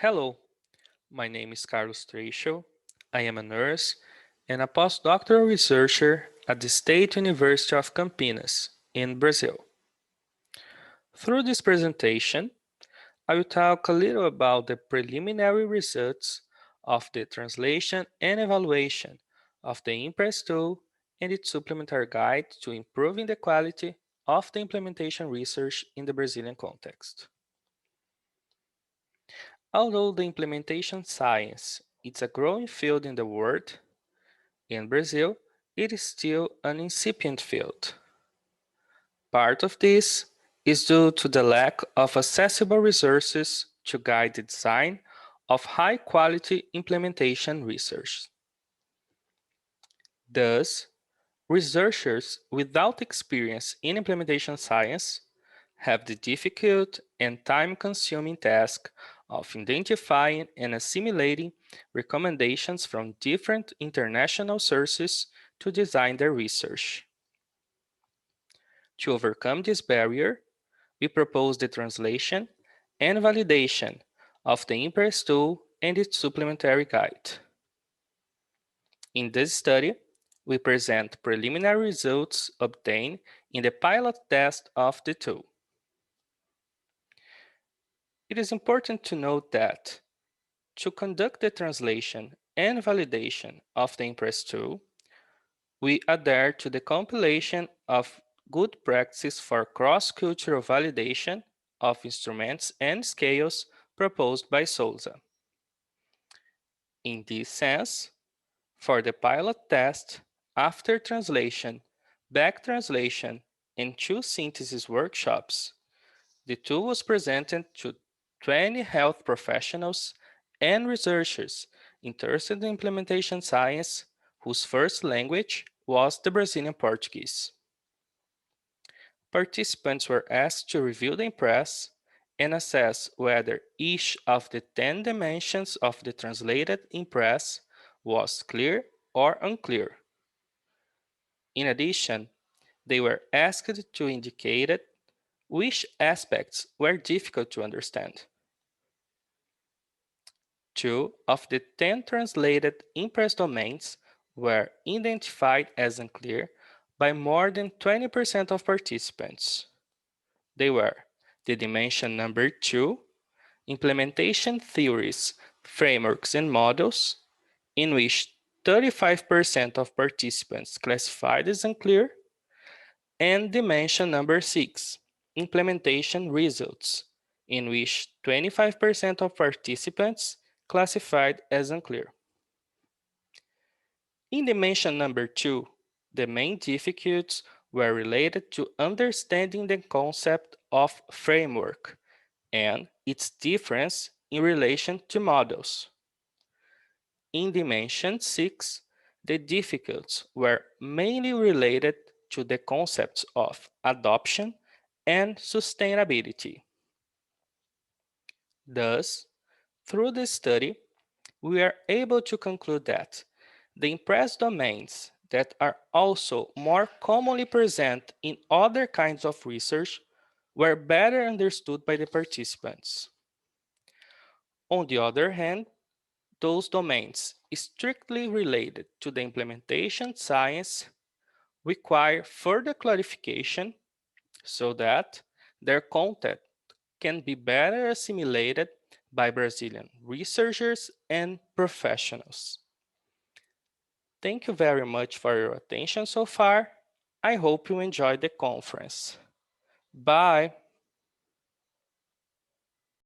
Hello, my name is Carlos Treichel. I am a nurse and a postdoctoral researcher at the State University of Campinas in Brazil. Through this presentation, I will talk a little about the preliminary results of the translation and evaluation of the ImpRes tool and its supplementary guide to improving the quality of the implementation research in the Brazilian context. Although the implementation science is a growing field in the world, in Brazil, it is still an incipient field. Part of this is due to the lack of accessible resources to guide the design of high-quality implementation research. Thus, researchers without experience in implementation science have the difficult and time-consuming task of identifying and assimilating recommendations from different international sources to design their research. To overcome this barrier, we propose the translation and validation of the ImpRes tool and its supplementary guide. In this study, we present preliminary results obtained in the pilot test of the tool. It is important to note that to conduct the translation and validation of the ImpRes tool, we adhere to the compilation of good practices for cross-cultural validation of instruments and scales proposed by Souza. In this sense, for the pilot test, after translation, back translation, and 2 synthesis workshops, the tool was presented to 20 health professionals and researchers interested in implementation science whose first language was the Brazilian Portuguese. Participants were asked to review the ImpRes and assess whether each of the 10 dimensions of the translated ImpRes was clear or unclear. In addition, they were asked to indicate which aspects were difficult to understand. 2 of the 10 translated ImpRes domains were identified as unclear by more than 20% of participants. They were the dimension number 2, implementation theories, frameworks, and models, in which 35% of participants classified as unclear, and dimension number 6, implementation results, in which 25% of participants classified as unclear. In dimension number 2, the main difficulties were related to understanding the concept of framework and its difference in relation to models. In dimension 6, the difficulties were mainly related to the concepts of adoption and sustainability. Thus, through this study, we are able to conclude that the ImpRes domains that are also more commonly present in other kinds of research were better understood by the participants. On the other hand, those domains strictly related to the implementation science require further clarification so that their content can be better assimilated by Brazilian researchers and professionals. Thank you very much for your attention so far. I hope you enjoyed the conference. Bye!